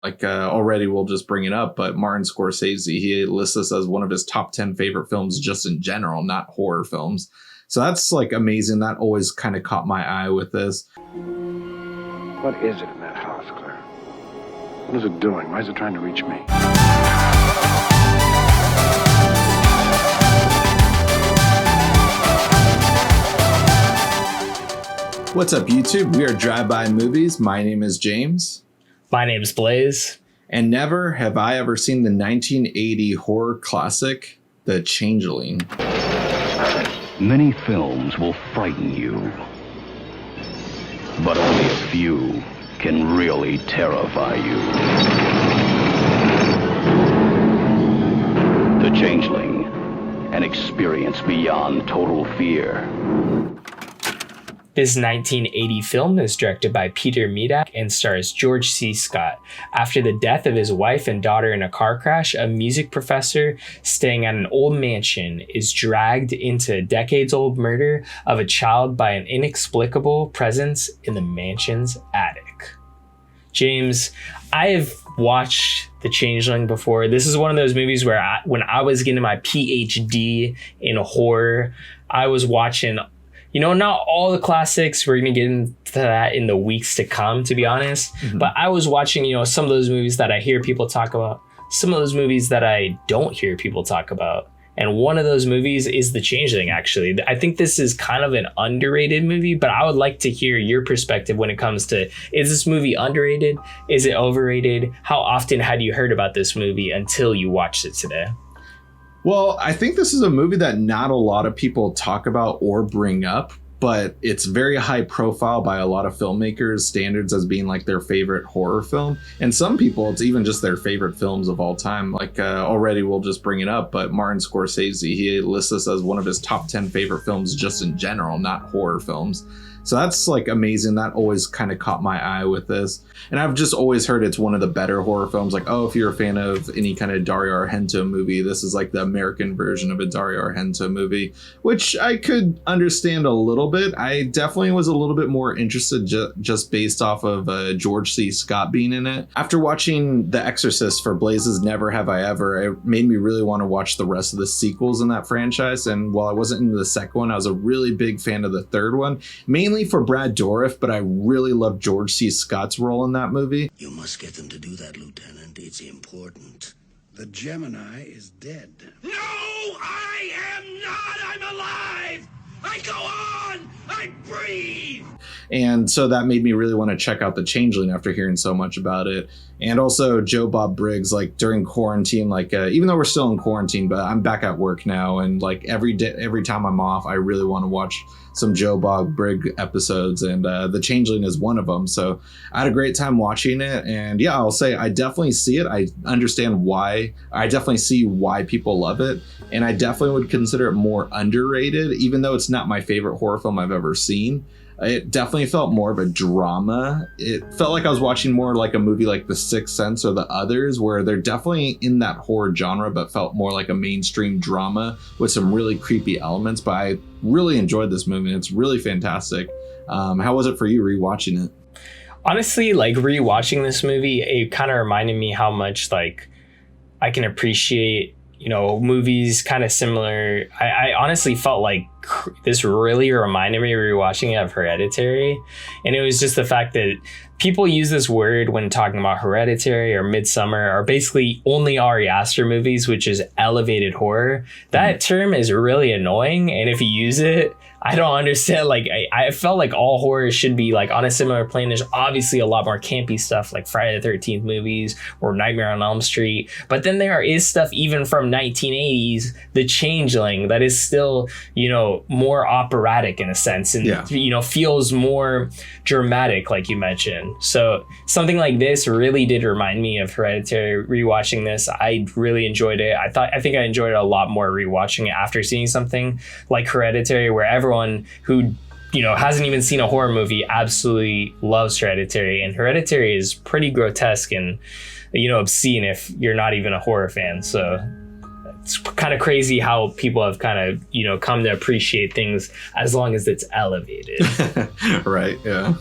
Already we'll just bring it up, but Martin Scorsese, he lists this as one of his top 10 favorite films just in general, not horror films. So that's like amazing. That always kind of caught my eye with this. What is it in that house, Claire? What is it doing? Why is it trying to reach me? What's up, YouTube? We are Drive-By Movies. My name is James. My name's Blaise. And never have I ever seen the 1980 horror classic, The Changeling. Many films will frighten you, but only a few can really terrify you. The Changeling, an experience beyond total fear. This 1980 film is directed by Peter Medak and stars George C. Scott. After the death of his wife and daughter in a car crash, a music professor staying at an old mansion is dragged into a decades-old murder of a child by an inexplicable presence in the mansion's attic. James, I have watched The Changeling before. This is one of those movies where when I was getting my PhD in horror, I was watching, not all the classics. We're going to get into that in the weeks to come, to be honest. Mm-hmm. But I was watching, some of those movies that I hear people talk about, some of those movies that I don't hear people talk about. And one of those movies is The Changeling, actually. I think this is kind of an underrated movie, but I would like to hear your perspective when it comes to, is this movie underrated? Is it overrated? How often had you heard about this movie until you watched it today? Well, I think this is a movie that not a lot of people talk about or bring up, but it's very high profile by a lot of filmmakers' standards as being like their favorite horror film. And some people, it's even just their favorite films of all time. Already we'll just bring it up, but Martin Scorsese, he lists this as one of his top 10 favorite films just in general, not horror films. So that's like amazing. That always kind of caught my eye with this. And I've just always heard it's one of the better horror films. If you're a fan of any kind of Dario Argento movie, this is like the American version of a Dario Argento movie, which I could understand a little bit. I definitely was a little bit more interested just based off of George C. Scott being in it. After watching The Exorcist for Blaise's Never Have I Ever, it made me really want to watch the rest of the sequels in that franchise. And while I wasn't into the second one, I was a really big fan of the third one, mainly for Brad Dourif, but I really love George C. Scott's role in that movie. You must get them to do that, Lieutenant. It's important. The Gemini is dead. No, I am not! I'm alive! I go on! I breathe! And so that made me really want to check out The Changeling after hearing so much about it. And also Joe Bob Briggs, during quarantine, even though we're still in quarantine, but I'm back at work now. And every time I'm off, I really want to watch some Joe Bob Briggs episodes. And The Changeling is one of them. So I had a great time watching it. And yeah, I'll say I definitely see it. I understand why. I definitely see why people love it. And I definitely would consider it more underrated, even though it's not my favorite horror film I've ever seen. It definitely felt more of a drama. It felt like I was watching more like a movie like The Sixth Sense or The Others, where they're definitely in that horror genre, but felt more like a mainstream drama with some really creepy elements. But I really enjoyed this movie. It's really fantastic. How was it for you rewatching it? Honestly, rewatching this movie, it kind of reminded me how much I can appreciate movies kind of similar. I honestly felt like this really reminded me rewatching it of Hereditary. And it was just the fact that people use this word when talking about Hereditary or Midsommar or basically only Ari Aster movies, which is elevated horror. That term is really annoying. And if you use it, I don't understand. I felt like all horror should be on a similar plane. There's obviously a lot more campy stuff like Friday the 13th movies or Nightmare on Elm Street. But then there is stuff even from 1980s, The Changeling, that is still, more operatic in a sense and, feels more dramatic, like you mentioned. So something like this really did remind me of Hereditary. Rewatching this, I really enjoyed it. I think I enjoyed it a lot more rewatching it after seeing something like Hereditary, where everyone who hasn't even seen a horror movie absolutely loves Hereditary. And Hereditary is pretty grotesque and obscene if you're not even a horror fan. So it's kind of crazy how people have kind of come to appreciate things as long as it's elevated. Right. Yeah.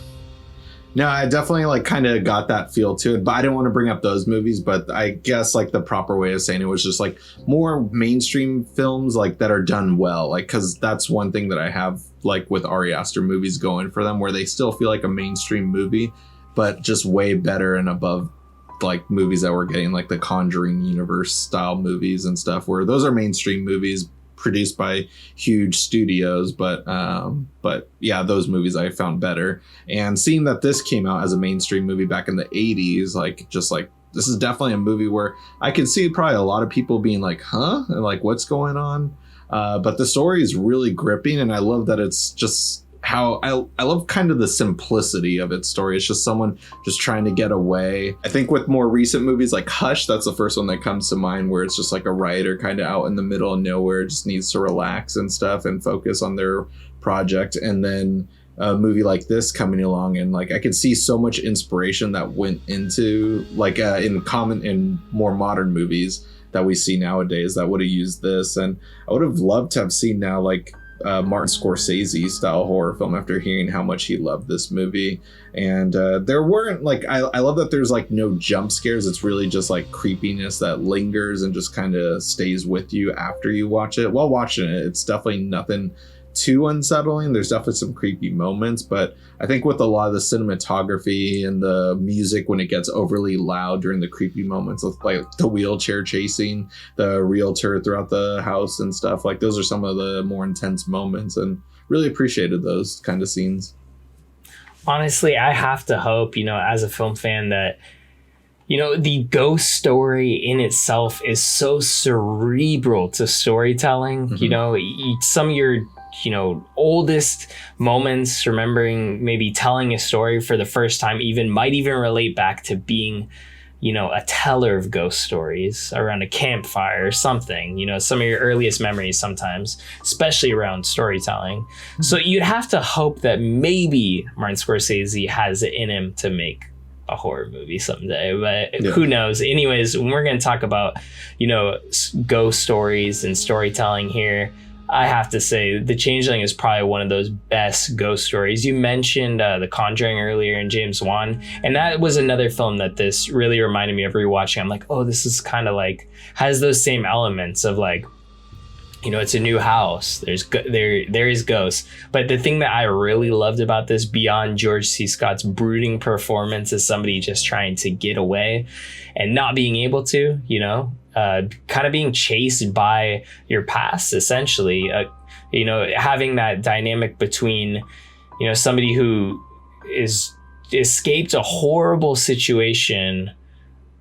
No, I definitely like kind of got that feel to it, but I didn't want to bring up those movies. But I guess like the proper way of saying it was just like more mainstream films like that are done well, like because that's one thing that I have like with Ari Aster movies going for them, where they still feel like a mainstream movie, but just way better and above like movies that we're getting like the Conjuring universe style movies and stuff, where those are mainstream movies produced by huge studios, but yeah, those movies I found better. And seeing that this came out as a mainstream movie back in the 80s, like just like this is definitely a movie where I can see probably a lot of people being like, huh, and like what's going on, but the story is really gripping, and I love that it's just how I love kind of the simplicity of its story. It's just someone just trying to get away. I think with more recent movies like Hush, that's the first one that comes to mind, where it's just like a writer kind of out in the middle of nowhere, just needs to relax and stuff and focus on their project. And then a movie like this coming along, and like I could see so much inspiration that went into like in more modern movies that we see nowadays that would have used this. And I would have loved to have seen now like Martin Scorsese style horror film after hearing how much he loved this movie. And there weren't like I love that there's like no jump scares. It's really just like creepiness that lingers and just kind of stays with you after you watch it. While watching it, it's definitely nothing too unsettling. There's definitely some creepy moments, but I think with a lot of the cinematography and the music, when it gets overly loud during the creepy moments with like the wheelchair chasing the realtor throughout the house and stuff, like those are some of the more intense moments, and really appreciated those kind of scenes. Honestly, I have to hope, as a film fan, that the ghost story in itself is so cerebral to storytelling. Mm-hmm. Some of your oldest moments, remembering maybe telling a story for the first time, might even relate back to being a teller of ghost stories around a campfire or something. Some of your earliest memories sometimes, especially around storytelling. Mm-hmm. So you'd have to hope that maybe Martin Scorsese has it in him to make a horror movie someday, but Who knows? Anyways, when we're going to talk about ghost stories and storytelling here, I have to say The Changeling is probably one of those best ghost stories. You mentioned The Conjuring earlier and James Wan, and that was another film that this really reminded me of rewatching. I'm like, oh, this is kind of like has those same elements of like, it's a new house. There is ghosts. But the thing that I really loved about this, beyond George C. Scott's brooding performance as somebody just trying to get away and not being able to, kind of being chased by your past, essentially, having that dynamic between, somebody who is escaped a horrible situation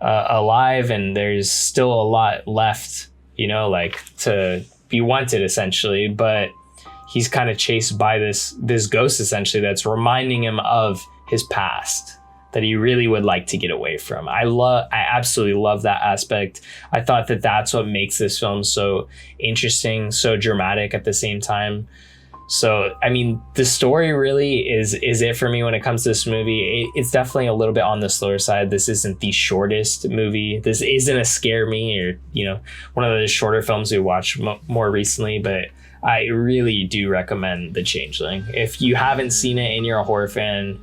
alive, and there's still a lot left, like to be wanted, essentially, but he's kind of chased by this ghost, essentially, that's reminding him of his past that he really would like to get away from. I absolutely love that aspect. I thought that that's what makes this film so interesting, so dramatic at the same time. So, I mean, the story really is it for me when it comes to this movie. It's definitely a little bit on the slower side. This isn't the shortest movie. This isn't a scare me or, one of the shorter films we watched more recently, but I really do recommend The Changeling. If you haven't seen it and you're a horror fan,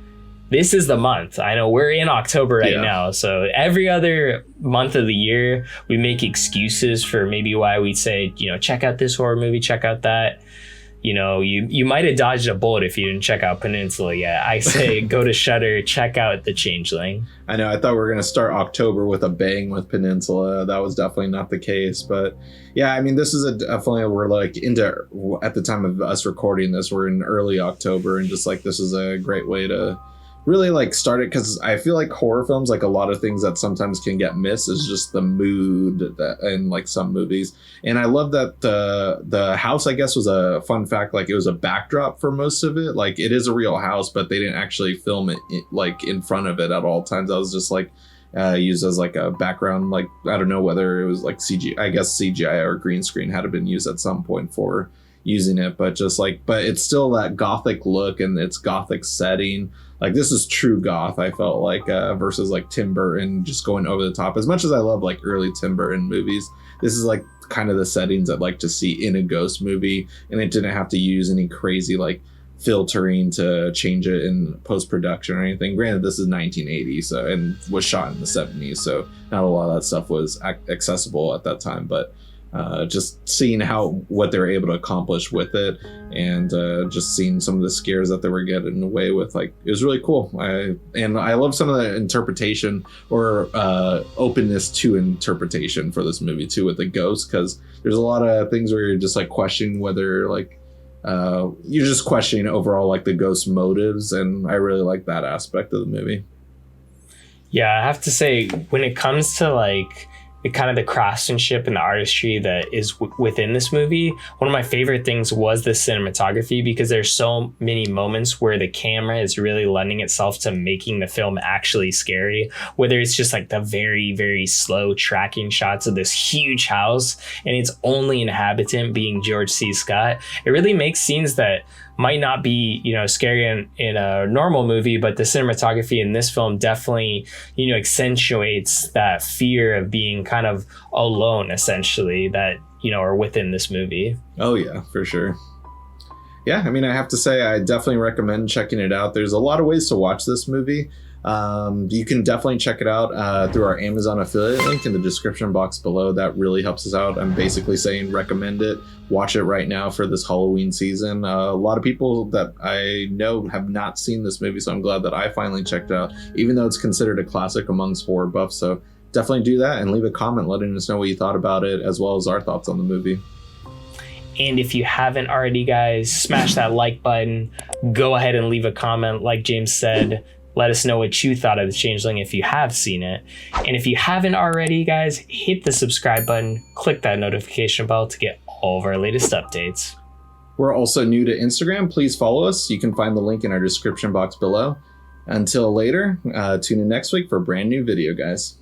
this is the month. I know we're in October right now, so every other month of the year, we make excuses for maybe why we say, check out this horror movie, check out that. You might have dodged a bullet if you didn't check out Peninsula yet. I say go to Shudder, check out The Changeling. I know, I thought we were going to start October with a bang with Peninsula. That was definitely not the case. But yeah, I mean, this is definitely, we're like into, at the time of us recording this, we're in early October, and just like this is a great way to really like start it, because I feel like horror films, like a lot of things that sometimes can get missed is just the mood that in like some movies. And I love that the house, I guess, was a fun fact, like it was a backdrop for most of it. Like it is a real house, but they didn't actually film it like in front of it at all times. I was just like used as like a background. Like I don't know whether it was like CGI, I guess CGI or green screen had been used at some point for using it, but just like, but it's still that gothic look and its gothic setting. Like this is true goth, I felt like, versus like Tim Burton just going over the top. As much as I love like early Tim Burton movies, this is like kind of the settings I'd like to see in a ghost movie, and it didn't have to use any crazy like filtering to change it in post-production or anything. Granted, this is 1980, so, and was shot in the 70s, so not a lot of that stuff was accessible at that time, but just seeing what they were able to accomplish with it, and just seeing some of the scares that they were getting away with, like, it was really cool. I love some of the interpretation or openness to interpretation for this movie too, with the ghosts, because there's a lot of things where you're just like questioning whether like you're just questioning overall like the ghost motives, and I really like that aspect of the movie. Yeah, I have to say, when it comes to like the kind of the craftsmanship and the artistry that is within this movie, one of my favorite things was the cinematography, because there's so many moments where the camera is really lending itself to making the film actually scary, whether it's just like the very, very slow tracking shots of this huge house and its only inhabitant being George C. Scott. It really makes scenes that might not be, you know, scary in a normal movie, but the cinematography in this film definitely, you know, accentuates that fear of being kind of alone, essentially, that, you know, are within this movie. Oh yeah, for sure. Yeah, I mean, I have to say, I definitely recommend checking it out. There's a lot of ways to watch this movie. You can definitely check it out through our Amazon affiliate link in the description box below. That really helps us out. I'm basically saying recommend it. Watch it right now for this Halloween season. A lot of people that I know have not seen this movie, so I'm glad that I finally checked it out, even though it's considered a classic amongst horror buffs. So definitely do that and leave a comment letting us know what you thought about it, as well as our thoughts on the movie. And if you haven't already, guys, smash that like button. Go ahead and leave a comment. Like James said, let us know what you thought of The Changeling if you have seen it. And if you haven't already, guys, hit the subscribe button, click that notification bell to get all of our latest updates. We're also new to Instagram. Please follow us. You can find the link in our description box below. Until later, tune in next week for a brand new video, guys.